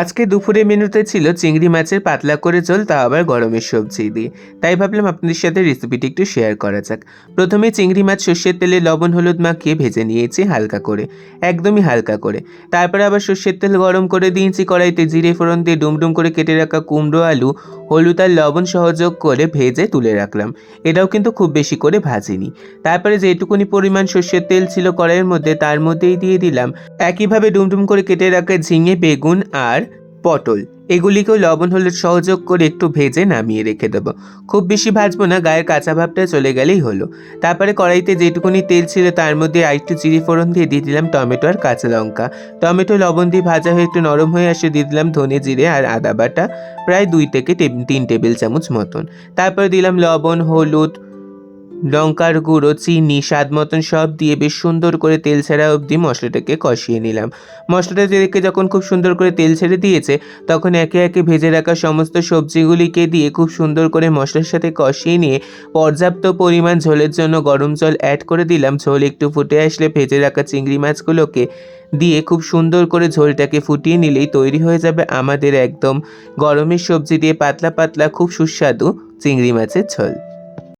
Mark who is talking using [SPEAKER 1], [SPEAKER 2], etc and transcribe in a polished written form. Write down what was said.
[SPEAKER 1] আজকে দুপুরে মেনুতে ছিল চিংড়ি মাছের পাতলা করে ঝোল, তা আবার গরমের সবজি দিয়ে। তাই ভাবলাম আপনাদের সাথে রেসিপিটি একটু শেয়ার করা যাক। প্রথমে চিংড়ি মাছ সর্ষের তেলে লবণ হলুদ মাখিয়ে ভেজে নিয়েছি হালকা করে, একদমই হালকা করে। তারপরে আবার সর্ষের তেল গরম করে দিয়েছি, কড়াইতে জিরে ফোড়ন দিয়ে ডুমডুম করে কেটে রাখা কুমড়ো আলু হলুদ আর লবণ সহযোগ করে ভেজে তুলে রাখলাম। এটাও কিন্তু খুব বেশি করে ভাজিনি। তারপরে যেটুকুনি পরিমাণ সর্ষের তেল ছিল কড়াইয়ের মধ্যে, তার মধ্যেই দিয়ে দিলাম একইভাবে ডুমডুম করে কেটে রাখা ঝিঙে, বেগুন আর পটল। এগুলিকেও লবণ হলুদ সহযোগ করে একটু ভেজে নামিয়ে রেখে দেবো। খুব বেশি ভাজবো না, গায়ের কাঁচা ভাবটা চলে গেলেই হলো। তারপরে কড়াইতে যেটুকুনি তেল ছিল তার মধ্যে আরেকটু জিরে ফোড়ন দিয়ে দিলাম টমেটো আর কাঁচা লঙ্কা। টমেটো লবণ দিয়ে ভাজা হয়ে একটু নরম হয়ে আসে দিয়ে দিলাম ধনে জিরে আর আদা বাটা, প্রায় 2 থেকে 3 টেবিল চামচ মতন। তারপরে দিলাম লবণ, হলুদ, লঙ্কার গুঁড়ো, চিনি স্বাদ মতন সব দিয়ে বেশ সুন্দর করে তেল ছাড়া অবধি মশলাটাকে কষিয়ে নিলাম। মশলাটা দেখে যখন খুব সুন্দর করে তেল ছেড়ে দিয়েছে, তখন একে একে ভেজে রাখা সমস্ত সবজিগুলিকে দিয়ে খুব সুন্দর করে মশলার সাথে কষিয়ে নিয়ে পর্যাপ্ত পরিমাণ ঝোলের জন্য গরম জল অ্যাড করে দিলাম। ঝোল একটু ফুটে আসলে ভেজে রাখা চিংড়ি মাছগুলোকে দিয়ে খুব সুন্দর করে ঝোলটাকে ফুটিয়ে নিলেই তৈরি হয়ে যাবে আমাদের একদম গরমের সবজি দিয়ে পাতলা পাতলা খুব সুস্বাদু চিংড়ি মাছের ঝোল।